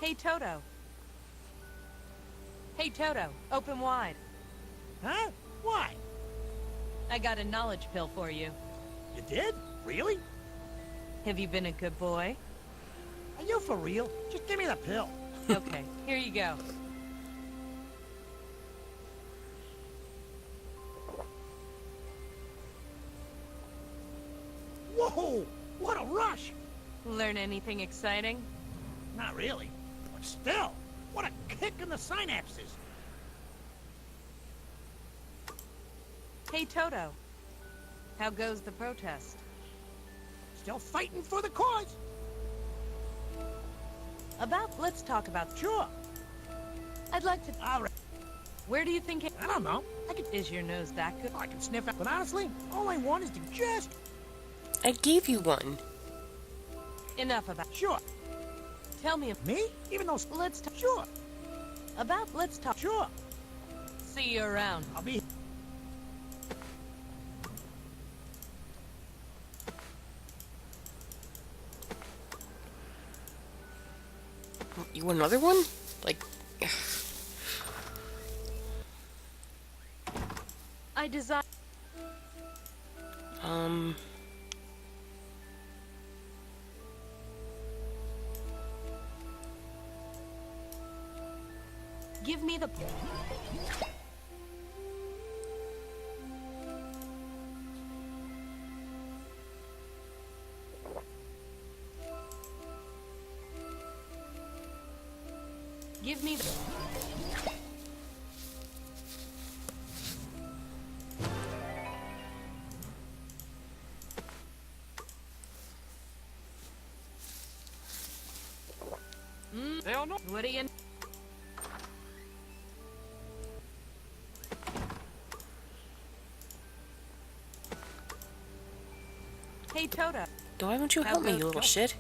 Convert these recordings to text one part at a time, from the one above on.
Hey, Toto. Hey, Toto, open wide. Huh? Why? I got a knowledge pill for you. You did? Really? Have you been a good boy? Are you for real? Just give me the pill. Okay, here you go. Whoa! What a rush! Learn anything exciting? Not really. But still, what a kick in the synapses! Hey, Toto. How goes the protest? Still fighting for the cause! Let's talk about... Sure. I'd like to... All right. Where do you think it... I don't know. Is your nose that good? I can sniff it, but honestly, all I want is to just... I gave you one. Enough about... Sure. Tell me... Me? Even though... Let's talk... Sure. Let's talk... Sure. See you around. I'll be... You want another one? Like... I desire... Give me the... Give me the... They all know. What are you... Hey, Toto. Why won't you help me, you little shit?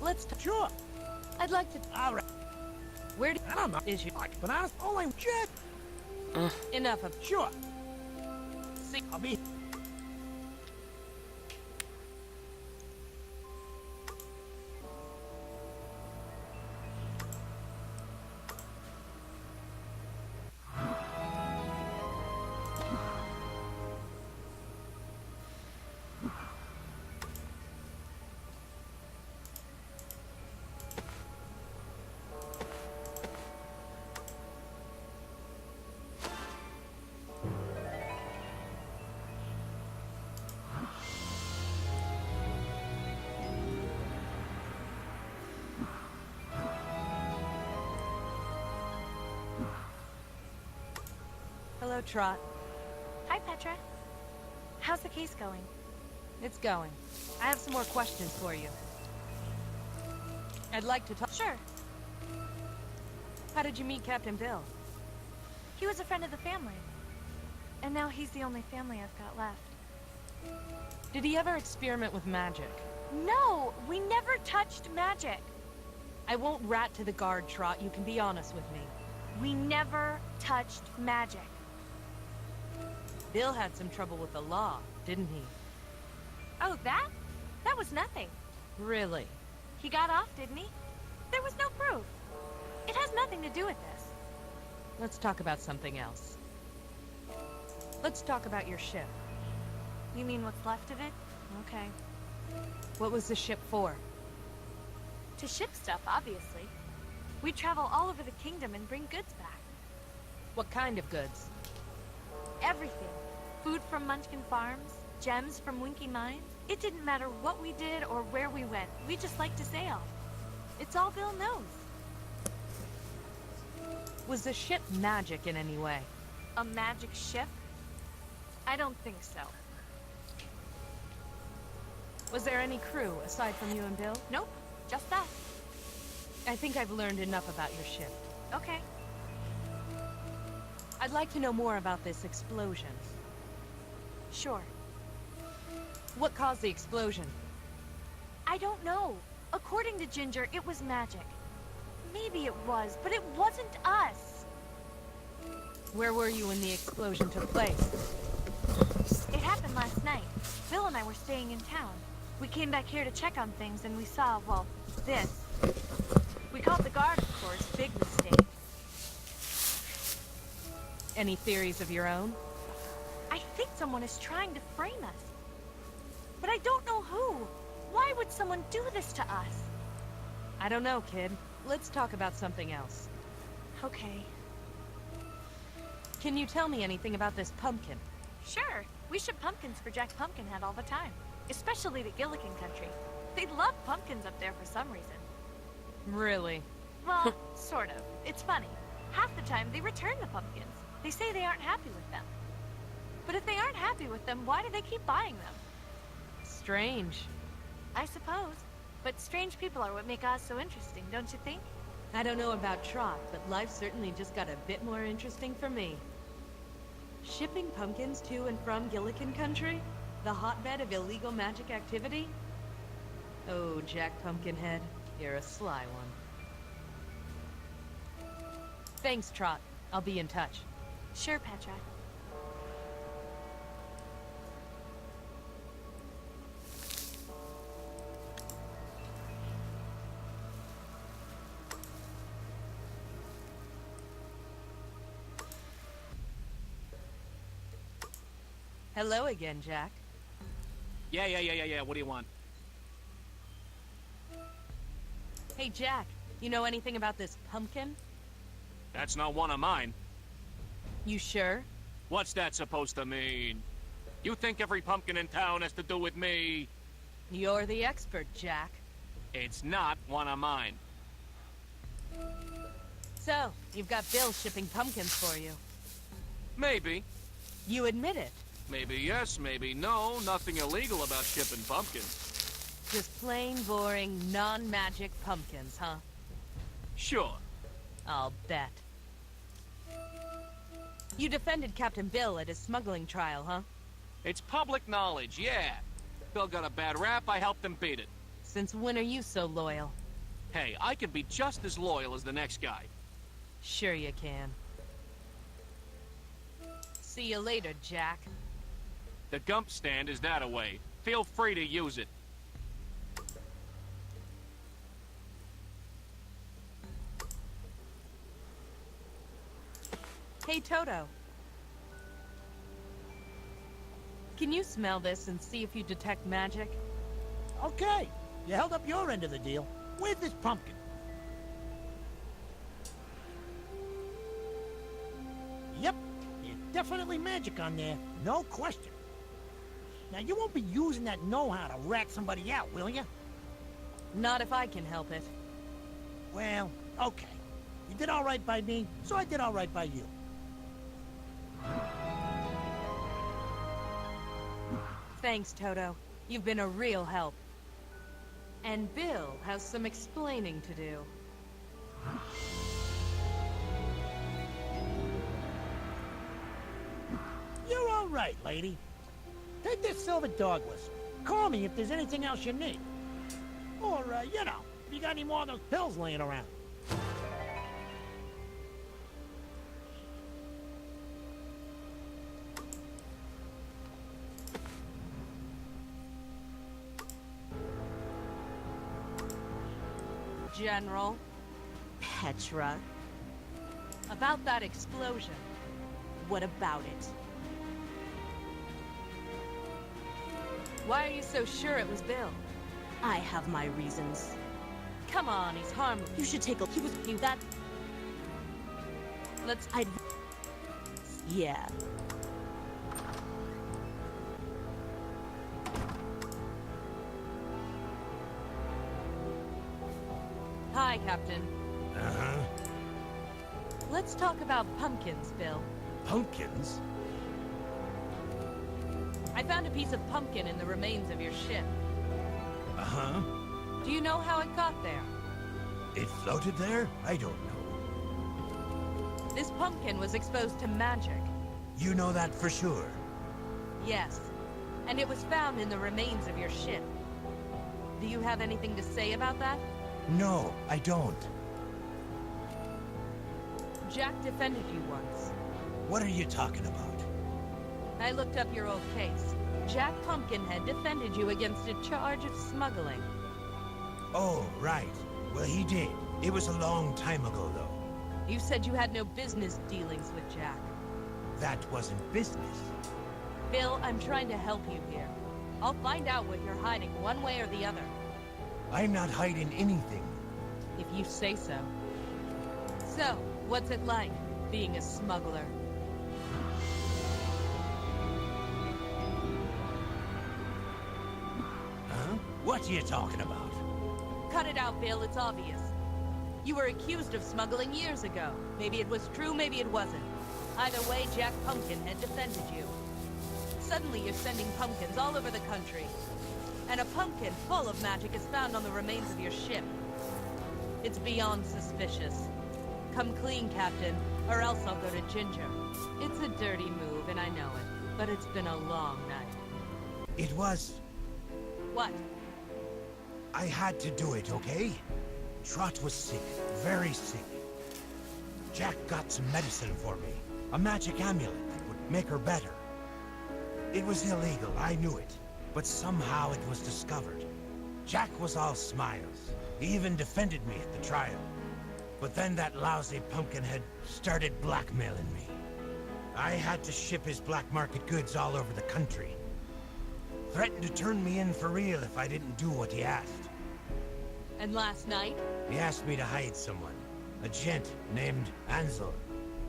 Let's talk... Sure. I'd like to... All right. Where do... I don't know. Is your... But honest, all I... Just... Enough of... Sure. See... I'll be... Hello, Trot. Hi, Petra. How's the case going? It's going. I have some more questions for you. I'd like to talk... Sure. How did you meet Captain Bill? He was a friend of the family. And now he's the only family I've got left. Did he ever experiment with magic? No! We never touched magic! I won't rat to the guard, Trot. You can be honest with me. We never touched magic. Bill had some trouble with the law, didn't he? Oh, that? That was nothing. Really? He got off, didn't he? There was no proof. It has nothing to do with this. Let's talk about something else. Let's talk about your ship. You mean what's left of it? Okay. What was the ship for? To ship stuff, obviously. We travel all over the kingdom and bring goods back. What kind of goods? Everything. Food from Munchkin Farms, gems from Winky Mines. It didn't matter what we did or where we went. We just like to sail. It's all Bill knows. Was the ship magic in any way? A magic ship? I don't think so. Was there any crew aside from you and Bill? Nope, just us. I think I've learned enough about your ship. Okay. I'd like to know more about this explosion. Sure. What caused the explosion? I don't know. According to Ginger, it was magic. Maybe it was, but it wasn't us. Where were you when the explosion took place? It happened last night. Bill and I were staying in town. We came back here to check on things and we saw, well, this. We called the guard, of course. Big mistake. Any theories of your own? I think someone is trying to frame us. But I don't know who. Why would someone do this to us? I don't know, kid. Let's talk about something else. Okay. Can you tell me anything about this pumpkin? Sure. We ship pumpkins for Jack Pumpkinhead all the time. Especially to Gilligan Country. They love pumpkins up there for some reason. Really? Well, sort of. It's funny. Half the time, they return the pumpkins. They say they aren't happy with them. But if they aren't happy with them, why do they keep buying them? Strange. I suppose. But strange people are what make Oz so interesting, don't you think? I don't know about Trot, but life certainly just got a bit more interesting for me. Shipping pumpkins to and from Gilligan Country? The hotbed of illegal magic activity? Oh, Jack Pumpkinhead, you're a sly one. Thanks, Trot. I'll be in touch. Sure, Petra. Hello again, Jack. Yeah. What do you want? Hey, Jack, you know anything about this pumpkin? That's not one of mine. You sure? What's that supposed to mean? You think every pumpkin in town has to do with me? You're the expert, Jack. It's not one of mine. So, you've got Bill shipping pumpkins for you. Maybe. You admit it. Maybe yes, maybe no. Nothing illegal about shipping pumpkins. Just plain, boring, non-magic pumpkins, huh? Sure. I'll bet. You defended Captain Bill at his smuggling trial, huh? It's public knowledge, yeah. Bill got a bad rap, I helped him beat it. Since when are you so loyal? Hey, I can be just as loyal as the next guy. Sure you can. See you later, Jack. The gump stand is that away. Feel free to use it. Hey, Toto. Can you smell this and see if you detect magic? Okay, you held up your end of the deal. Where's this pumpkin? Yep, there's definitely magic on there, no question. Now, you won't be using that know-how to rat somebody out, will you? Not if I can help it. Well, okay. You did all right by me, so I did all right by you. Thanks, Toto. You've been a real help. And Bill has some explaining to do. You're all right, lady. Take this silver dog whistle. Call me if there's anything else you need. Or, you know, if you got any more of those pills laying around. General. Petra, About that explosion. what about it? Why are you so sure it was Bill? I have my reasons. Come on, he's harmless. You should take a... that... Let's... Yeah. Hi, Captain. Uh-huh. Let's talk about pumpkins, Bill. Pumpkins? I found a piece of pumpkin in the remains of your ship. Uh-huh. Do you know how it got there? It floated there? I don't know. This pumpkin was exposed to magic. You know that for sure? Yes. And it was found in the remains of your ship. Do you have anything to say about that? No, I don't. Jack defended you once. What are you talking about? I looked up your old case. Jack Pumpkinhead defended you against a charge of smuggling. Oh, right. Well, he did. It was a long time ago, though. You said you had no business dealings with Jack. That wasn't business. Bill, I'm trying to help you here. I'll find out what you're hiding one way or the other. I'm not hiding anything. If you say so. So, what's it like, being a smuggler? Huh? What are you talking about? Cut it out, Bill, it's obvious. You were accused of smuggling years ago. Maybe it was true, maybe it wasn't. Either way, Jack Pumpkinhead defended you. Suddenly you're sending pumpkins all over the country. And a pumpkin full of magic is found on the remains of your ship. It's beyond suspicious. Come clean, Captain, or else I'll go to Ginger. It's a dirty move, and I know it. But it's been a long night. It was... What? I had to do it, okay? Trot was sick, very sick. Jack got some medicine for me. A magic amulet that would make her better. It was illegal, I knew it. But somehow it was discovered. Jack was all smiles. He even defended me at the trial. But then that lousy Pumpkinhead started blackmailing me. I had to ship his black market goods all over the country. Threatened to turn me in for real if I didn't do what he asked. And last night? He asked me to hide someone. A gent named Ansel.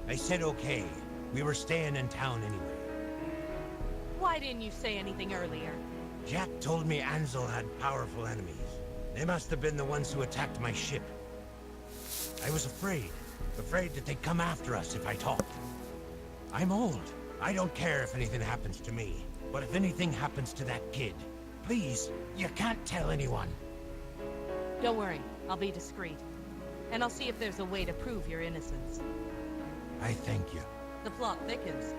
I said okay. We were staying in town anyway. Why didn't you say anything earlier? Jack told me Ansel had powerful enemies. They must have been the ones who attacked my ship. I was afraid. Afraid that they'd come after us if I talked. I'm old. I don't care if anything happens to me. But if anything happens to that kid, please, you can't tell anyone. Don't worry, I'll be discreet. And I'll see if there's a way to prove your innocence. I thank you. The plot thickens.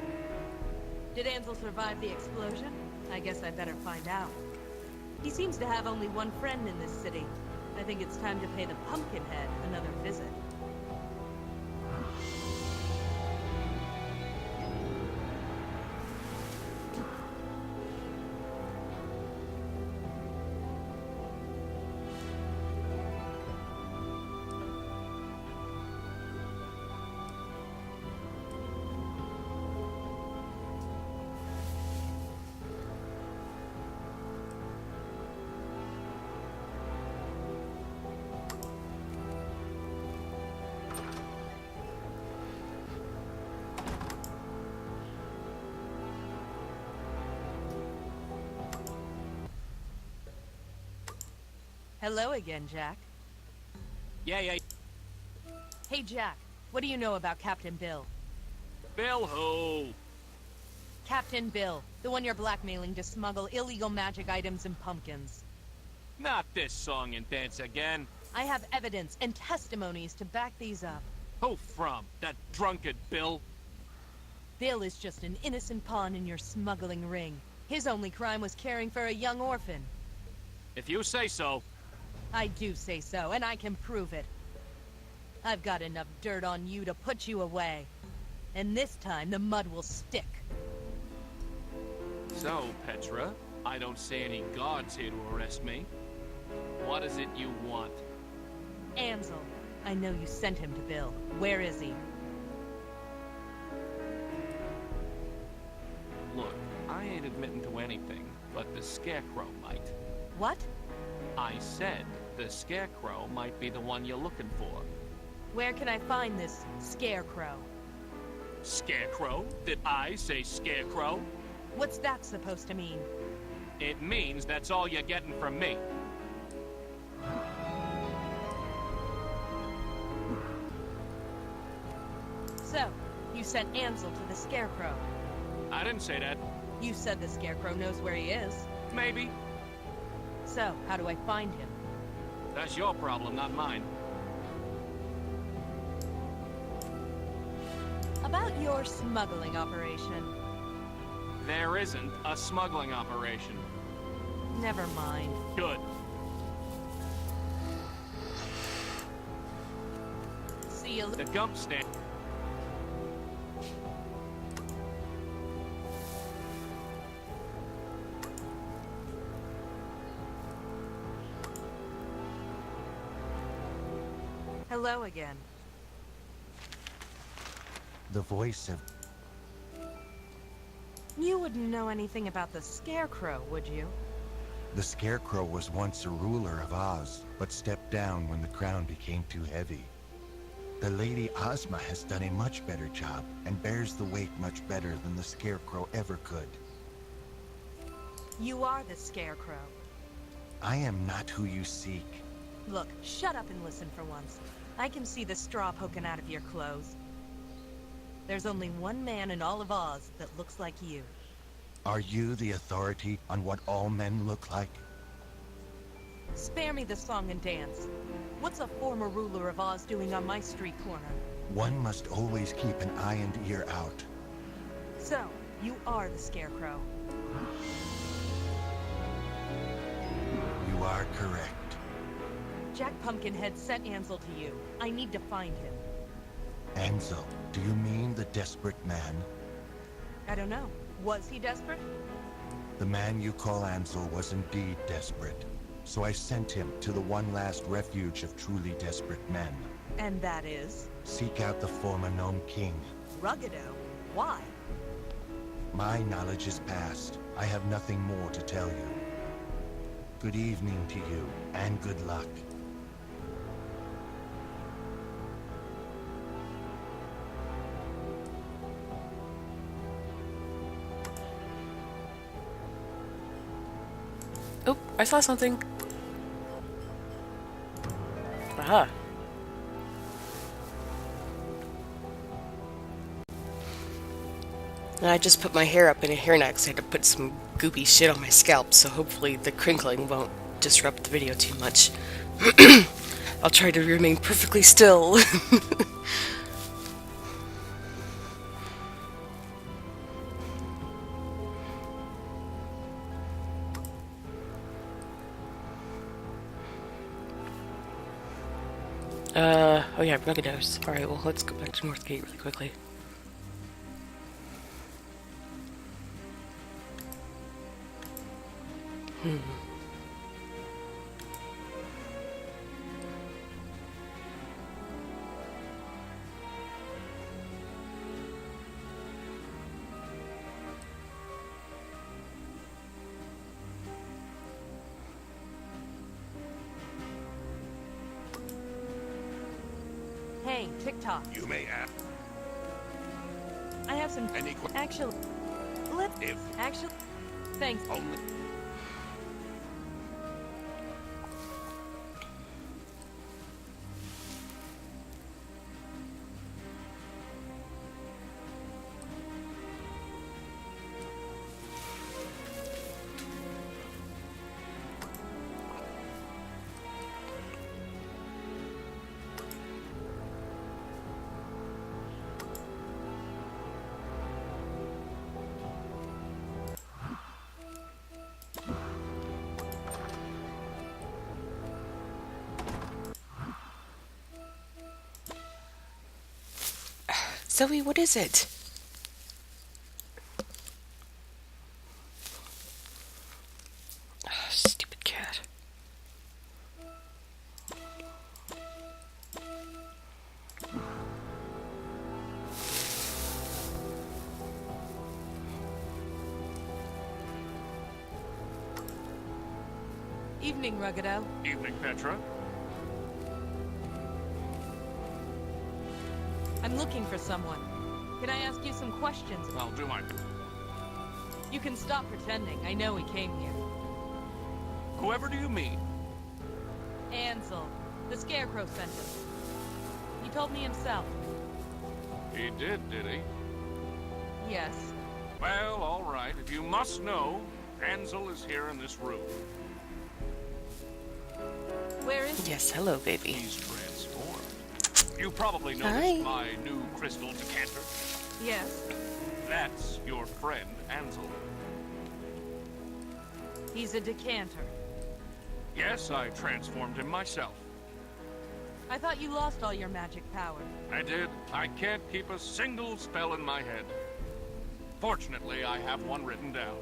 Did Ansel survive the explosion? I guess I better find out. He seems to have only one friend in this city. I think it's time to pay the Pumpkinhead another visit. Hello again, Jack. Yeah. Hey, Jack, what do you know about Captain Bill? Bill who? Captain Bill, the one you're blackmailing to smuggle illegal magic items and pumpkins. Not this song and dance again. I have evidence and testimonies to back these up. Who from? That drunkard Bill? Bill is just an innocent pawn in your smuggling ring. His only crime was caring for a young orphan. If you say so. I do say so, and I can prove it. I've got enough dirt on you to put you away. And this time, the mud will stick. So, Petra, I don't see any guards here to arrest me. What is it you want? Ansel, I know you sent him to Bill. Where is he? Look, I ain't admitting to anything, but the Scarecrow might. What? I said the Scarecrow might be the one you're looking for. Where can I find this Scarecrow? Scarecrow? Did I say Scarecrow? What's that supposed to mean? It means that's all you're getting from me. So, you sent Ansel to the Scarecrow. I didn't say that. You said the Scarecrow knows where he is. Maybe. So, how do I find him? That's your problem, not mine. About your smuggling operation. There isn't a smuggling operation. Never mind. Good. See you The gump stand. Hello again. The voice of... You wouldn't know anything about the Scarecrow, would you? The Scarecrow was once a ruler of Oz, but stepped down when the crown became too heavy. The Lady Ozma has done a much better job, and bears the weight much better than the Scarecrow ever could. You are the Scarecrow. I am not who you seek. Look, shut up and listen for once. I can see the straw poking out of your clothes. There's only one man in all of Oz that looks like you. Are you the authority on what all men look like? Spare me the song and dance. What's a former ruler of Oz doing on my street corner? One must always keep an eye and ear out. So, you are the Scarecrow. You are correct. Jack Pumpkinhead sent Ansel to you. I need to find him. Ansel, do you mean the desperate man? I don't know. Was he desperate? The man you call Ansel was indeed desperate. So I sent him to the one last refuge of truly desperate men. And that is? Seek out the former Gnome King. Ruggido. Why? My knowledge is past. I have nothing more to tell you. Good evening to you, and good luck. Oh, I saw something. Aha. And I just put my hair up in a hairnet because I had to put some goopy shit on my scalp, so hopefully the crinkling won't disrupt the video too much. I'll try to remain perfectly still. Oh yeah, Ruggidos. Alright, well, let's go back to Northgate really quickly. Hey, TikTok. You may ask I have some... any question. Actually... If Actually... Thanks. only. Zoe, what is it? Stupid cat. Evening, Ruggido. Evening, Petra. I'm looking for someone. Can I ask you some questions? I'll do my... You can stop pretending. I know he came here. Whoever do you mean? Ansel. The Scarecrow sent him. He told me himself. He did he? Yes. Well, all right. If you must know, Ansel is here in this room. Where is he? Yes, hello, baby. He's transformed. You probably Hi. noticed my new crystal decanter. Yes. That's your friend, Ansel. He's a decanter. Yes, I transformed him myself. I thought you lost all your magic power. I did. I can't keep a single spell in my head. Fortunately, I have one written down.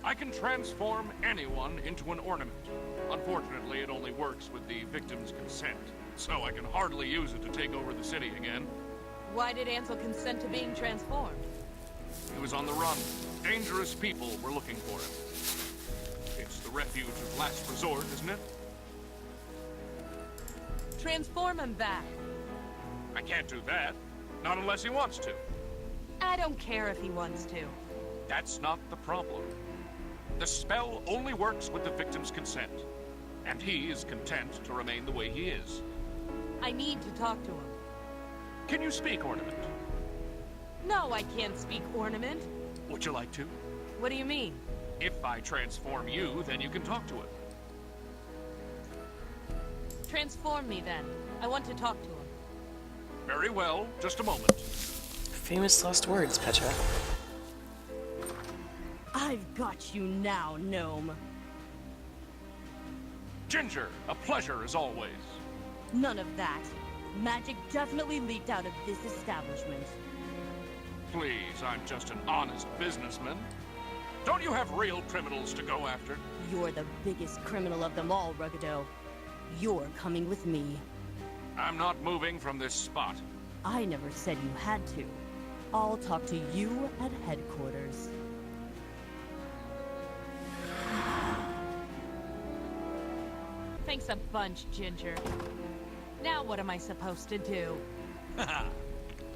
I can transform anyone into an ornament. Unfortunately, it only works with the victim's consent. so I can hardly use it to take over the city again. Why did Ansel consent to being transformed? He was on the run. Dangerous people were looking for him. It's the refuge of last resort, isn't it? Transform him back. I can't do that. Not unless he wants to. I don't care if he wants to. That's not the problem. The spell only works with the victim's consent. And he is content to remain the way he is. I need to talk to him. Can you speak ornament? No, I can't speak ornament. Would you like to? What do you mean? If I transform you, then you can talk to him. Transform me then. I want to talk to him. Very well, just a moment. Famous last words, Petra. I've got you now, gnome. Ginger, a pleasure as always. None of that. Magic definitely leaked out of this establishment. Please, I'm just an honest businessman. Don't you have real criminals to go after? You're the biggest criminal of them all, Ruggado. You're coming with me. I'm not moving from this spot. I never said you had to. I'll talk to you at headquarters. Thanks a bunch, Ginger. Now what am I supposed to do?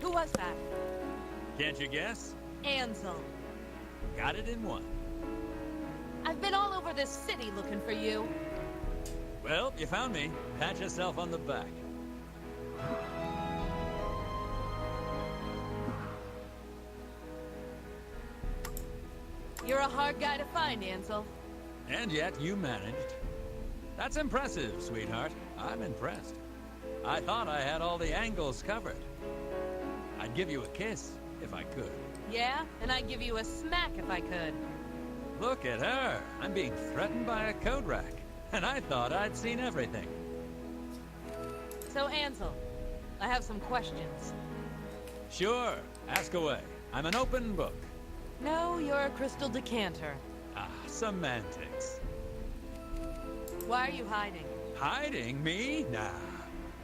Who was that? Can't you guess? Ansel. Got it in one. I've been all over this city looking for you. Well, you found me. Pat yourself on the back. You're a hard guy to find, Ansel. And yet you managed. That's impressive, sweetheart. I'm impressed. I thought I had all the angles covered. I'd give you a kiss, if I could. Yeah? And I'd give you a smack if I could. Look at her. I'm being threatened by a code rack. And I thought I'd seen everything. So, Ansel, I have some questions. Sure. Ask away. I'm an open book. No, you're a crystal decanter. Ah, semantics. Why are you hiding? Hiding me? Nah.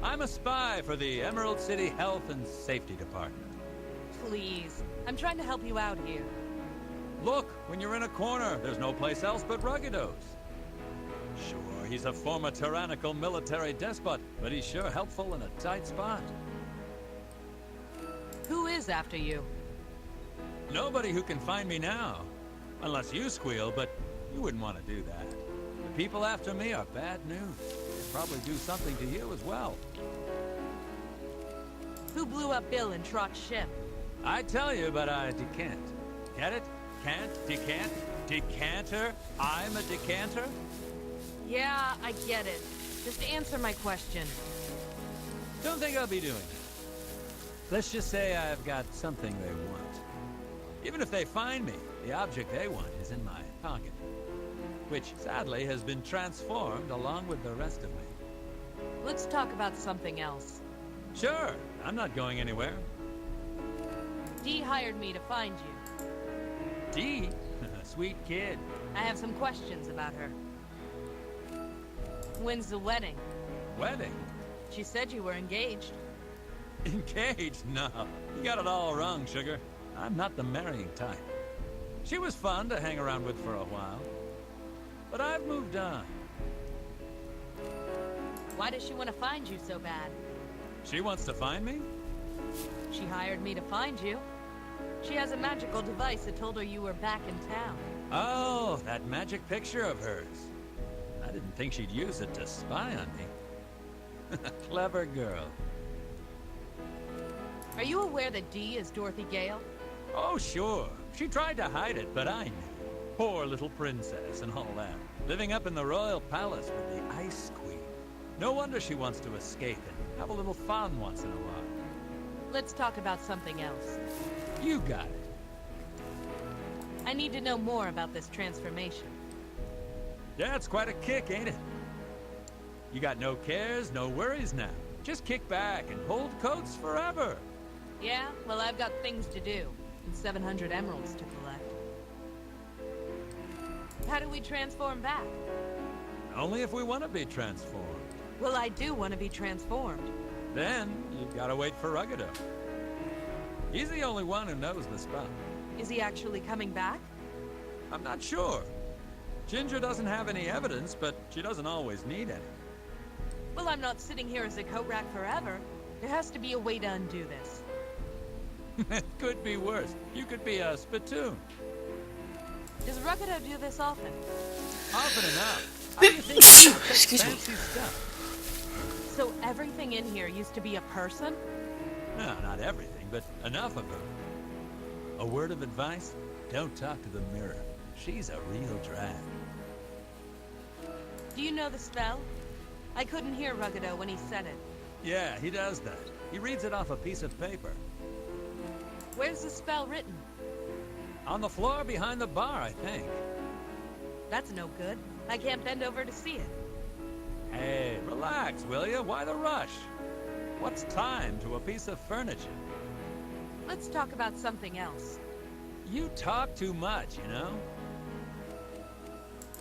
I'm a spy for the Emerald City Health and Safety Department. Please. I'm trying to help you out here. Look, when you're in a corner, there's no place else but Ruggado's. Sure, he's a former tyrannical military despot, but he's sure helpful in a tight spot. Who is after you? Nobody who can find me now. Unless you squeal, but you wouldn't want to do that. The people after me are bad news. They'll probably do something to you as well. Who blew up Bill and Trot's ship? I'd tell you, but I decant. Get it? Can't, decant, decanter? I'm a decanter? Yeah, I get it. Just answer my question. Don't think I'll be doing that. Let's just say I've got something they want. Even if they find me, the object they want is in my pocket. Which, sadly, has been transformed along with the rest of me. Let's talk about something else. Sure, I'm not going anywhere. Dee hired me to find you. Dee? Sweet kid. I have some questions about her. When's the wedding? Wedding? She said you were engaged. Engaged? No. You got it all wrong, sugar. I'm not the marrying type. She was fun to hang around with for a while. But I've moved on. Why does she want to find you so bad? She wants to find me? She hired me to find you. She has a magical device that told her you were back in town. Oh, that magic picture of hers. I didn't think she'd use it to spy on me. Clever girl. Are you aware that Dee is Dorothy Gale? Oh, sure. She tried to hide it, but I knew. Poor little princess and all that. Living up in the royal palace with the Ice Queen. No wonder she wants to escape and have a little fun once in a while. Let's talk about something else. You got it. I need to know more about this transformation. Yeah, it's quite a kick, ain't it? You got no cares, no worries now. Just kick back and hold coats forever. Yeah? Well, I've got things to do. And 700 emeralds to collect. How do we transform back? Only if we want to be transformed. Well, I do want to be transformed. Then you've got to wait for Ruggado. He's the only one who knows the spell. Is he actually coming back? I'm not sure. Ginger doesn't have any evidence, but she doesn't always need any. Well, I'm not sitting here as a coat rack forever. There has to be a way to undo this. It could be worse. You could be a spittoon. Does Ruggado do this often? Often enough. How do you think he takes Excuse me. fancy stuff? So everything in here used to be a person? No, not everything, but enough of it. A word of advice? Don't talk to the mirror. She's a real drag. Do you know the spell? I couldn't hear Ruggado when he said it. Yeah, he does that. He reads it off a piece of paper. Where's the spell written? On the floor behind the bar, I think. That's no good. I can't bend over to see it. Hey, relax, will you? Why the rush? What's time to a piece of furniture? Let's talk about something else. You talk too much, you know?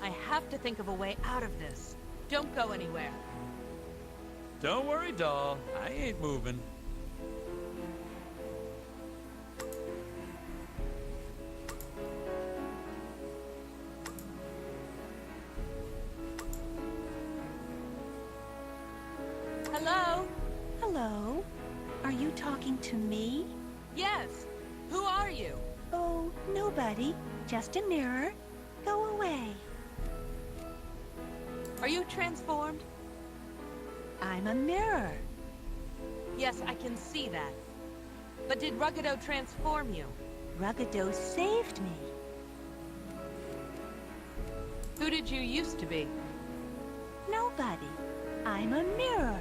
I have to think of a way out of this. Don't go anywhere. Don't worry, doll. I ain't moving. Hello? Hello? Are you talking to me? Yes. Who are you? Oh, nobody. Just a mirror. Go away. Are you transformed? I'm a mirror. Yes, I can see that. But did Ruggado transform you? Ruggado saved me. Who did you used to be? Nobody. I'm a mirror.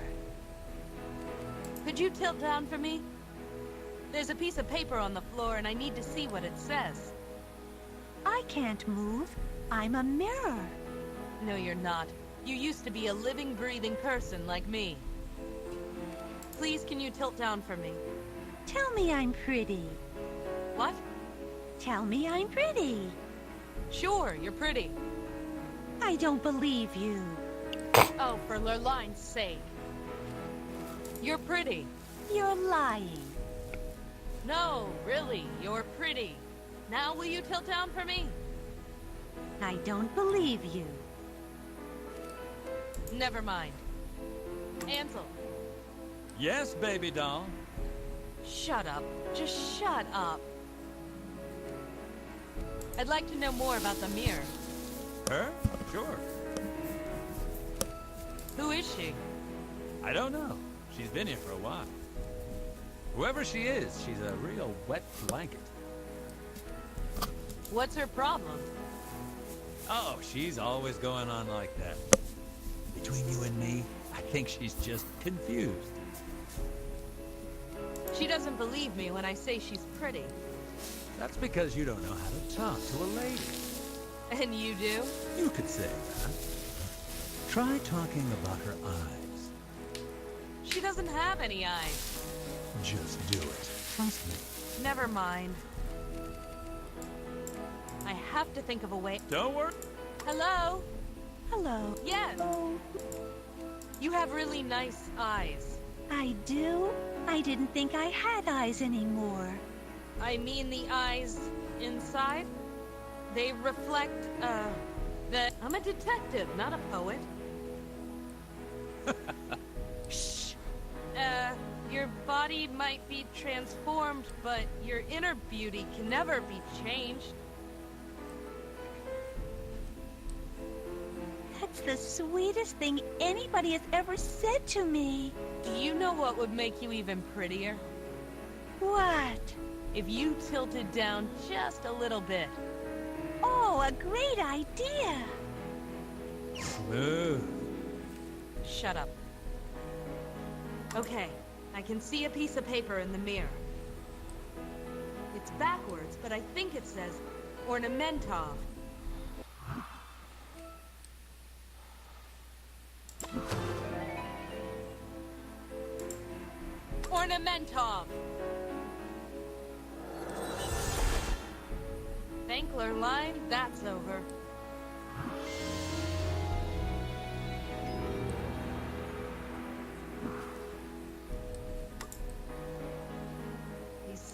Could you tilt down for me? There's a piece of paper on the floor and I need to see what it says. I can't move. I'm a mirror. No, you're not. You used to be a living, breathing person like me. Please, can you tilt down for me? Tell me I'm pretty. What? Tell me I'm pretty. Sure, you're pretty. I don't believe you. Oh, for Lurline's sake. You're pretty. You're lying. No, really, you're pretty. Now will you tilt down for me? I don't believe you. Never mind. Ansel, Yes, baby doll. shut up. Just shut up. I'd like to know more about the mirror. Her? Sure. Who is she? I don't know. She's been here for a while. Whoever she is, she's a real wet blanket. What's her problem? Oh, she's always going on like that. Between you and me, I think she's just confused. She doesn't believe me when I say she's pretty. That's because you don't know how to talk to a lady. And you do? You could say that. Try talking about her eyes. She doesn't have any eyes. Just do it. Trust me. Never mind. I have to think of a way. Don't worry. Hello? Hello. Yes. Oh, You have really nice eyes. I do? I didn't think I had eyes anymore. I mean the eyes inside. They reflect, that I'm a detective, not a poet. Shh. Your body might be transformed, but your inner beauty can never be changed. That's the sweetest thing anybody has ever said to me. Do you know what would make you even prettier? What? If you tilted down just a little bit. Oh, a great idea. Smooth. Shut up. Okay, I can see a piece of paper in the mirror. It's backwards, but I think it says Ornamentov. Ornamentov! Thankler line, that's over.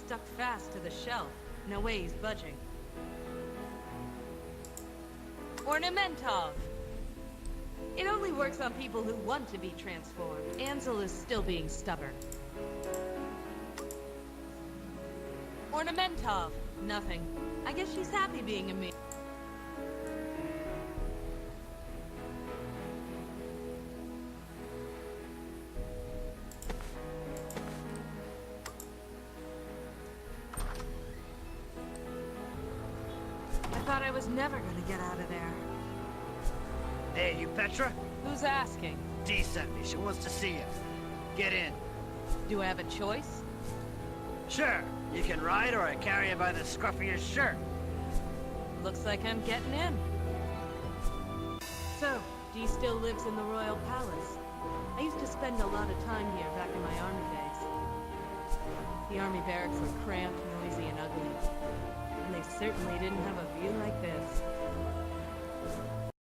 stuck fast to the shelf. No way he's budging. Ornamentov! It only works on people who want to be transformed. Ansel is still being stubborn. Ornamentov! Nothing. I guess she's happy being a me. I thought I was never gonna get out of there. Hey, you Petra? Who's asking? Dee sent me. She wants to see you. Get in. Do I have a choice? Sure. You can ride or I carry you by the scruff of your shirt. Looks like I'm getting in. So, Dee still lives in the Royal Palace. I used to spend a lot of time here back in my army days. The army barracks were cramped, noisy, and ugly. And they certainly didn't have a view like this.